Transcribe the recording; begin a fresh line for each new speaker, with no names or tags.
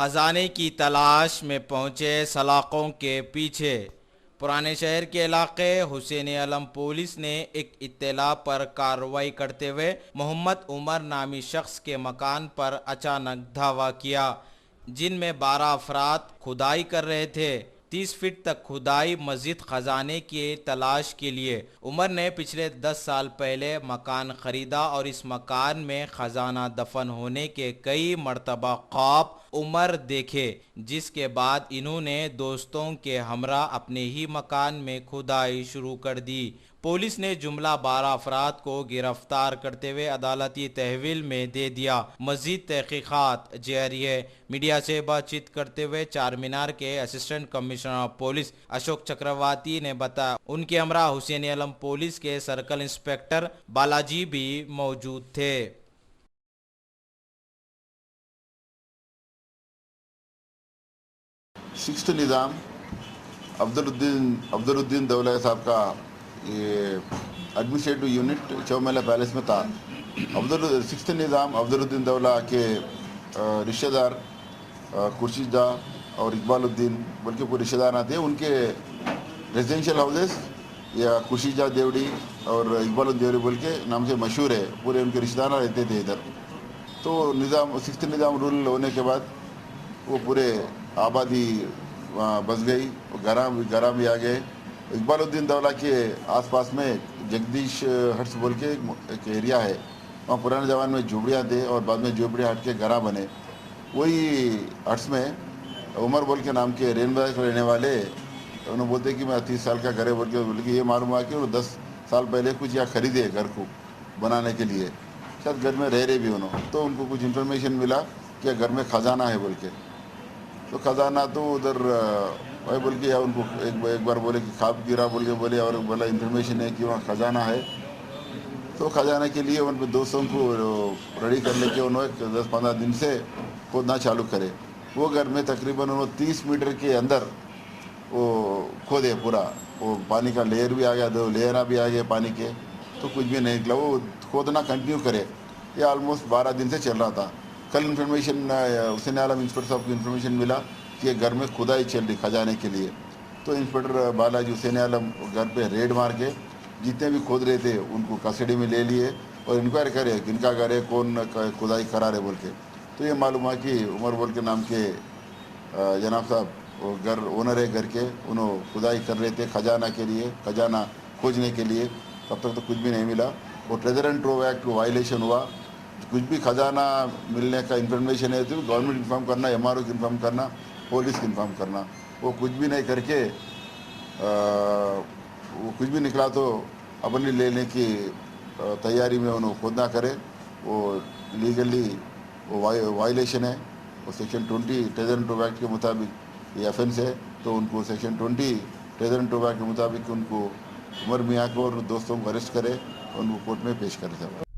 खजाने की तलाश में पहुंचे सलाखों के पीछे। पुराने शहर के इलाके हुसैन आलम पुलिस ने एक इत्तला पर कार्रवाई करते हुए मोहम्मद उमर नामी शख्स के मकान पर अचानक धावा किया, जिनमें 12 अफराद खुदाई कर रहे थे। 30 फीट तक खुदाई मस्जिद खजाने की तलाश के लिए। उमर ने पिछले 10 साल पहले मकान खरीदा और इस मकान में खजाना दफन होने के कई मर्तबा ख्वाब उमर देखे, जिसके बाद इन्होंने दोस्तों के हमरा अपने ही मकान में खुदाई शुरू कर दी। पुलिस ने जुमला 12 अफराद को गिरफ्तार करते हुए अदालती तहवील में दे दिया। मजीद तहकीकात जारी है। मीडिया से बातचीत करते हुए चार मीनार के assistant commissioner of police Ashok Chakravarti ने बताया उनके हमरा हुसैन आलम पुलिस के सर्कल इंस्पेक्टर बालाजी भी मौजूद थे।
सिक्स्थ निज़ाम अब्दुलुद्दीन दौला साहब का ये एडमिनिस्ट्रेटिव यूनिट चौमेला पैलेस में था। सिक्स्थ निज़ाम अब्दुलुद्दीन दौला के रिश्तेदार खुर्शीदा और इकबालुद्दीन बल्कि पूरे रिश्तेदार आते हैं। उनके रेजिडेंशियल हाउसेस या खुर्शीदा देवड़ी और इकबालुद्दीन देवड़ी बोल के नाम से मशहूर है। पूरे उनके रिश्तेदार रहते थे इधर। तो निज़ाम सिक्स्थ निज़ाम रूल होने के बाद वो पूरे आबादी वहाँ बस गई। गरा भी आ गए। इकबालुद्दीन दौला के आसपास में जगदीश हट्स बोल के एक एरिया है। वहाँ पुराने ज़माने में झोपड़ियाँ थे और बाद में झोपड़ियाँ हट के गरा बने। वही हट्स में उमर बोल के नाम के रेनबाग रहने वाले उन्होंने बोलते कि मैं 30 साल का घर है बोल के ये मालूम हुआ कि वो 10 साल पहले कुछ यहाँ खरीदे घर को बनाने के लिए। शायद घर में रह रहे भी उन्होंने। तो उनको कुछ इन्फॉर्मेशन मिला कि घर में खजाना है बोल के। तो खजाना तो उधर भाई बोल के या उनको एक बार बोले कि खाब गिरा बोल के बोले और बोला इन्फॉर्मेशन है कि वहाँ खजाना है। तो खजाना के लिए उन दोस्तों को रेडी कर लेके उन्होंने 10-15 दिन से खोदना चालू करे। वो घर में तकरीबन उन्होंने 30 मीटर के अंदर वो खोदे पूरा। वो पानी का लेयर भी आ गया, 2 लेयर भी आ गए पानी के। तो कुछ भी नहीं निकला। वो खोदना कंटिन्यू करे। ये ऑलमोस्ट 12 दिन से चल रहा था। कल इन्फॉर्मेशन हुसैन आलम इंस्पेक्टर साहब को इन्फॉर्मेशन मिला कि घर में खुदाई चल रही खजाने के लिए। तो इंस्पेक्टर बालाजी हुसैन आलम घर पे रेड मार के जितने भी खोद रहे थे उनको कस्टडी में ले लिए और इंक्वायरी करे किनका घर है, कौन खुदाई करा रहे बोल के। तो ये मालूम हुआ कि उमर बोल के नाम के जनाब साहब वो घर ओनर है घर के। उन्होंने खुदाई कर रहे थे खजाना के लिए, खजाना खोजने के लिए। तब तक तो कुछ भी नहीं मिला। वो treasure and trove act violation हुआ। कुछ भी खजाना मिलने का इन्फॉर्मेशन है तो गवर्नमेंट इन्फॉर्म करना, MRO को इन्फॉर्म करना, पुलिस को इन्फॉर्म करना। वो कुछ भी नहीं करके वो कुछ भी निकला तो अपने लेने की तैयारी में उन्होंने खोदना करे। वो लीगली वो वायलेशन है। वो section 20 treasure and trove act के मुताबिक ये ऑफेंस है। तो उनको section 20 treasure and trove act के मुताबिक उनको उमर मियाँ को और दोस्तों को अरेस्ट करे और उनको कोर्ट में पेश करे।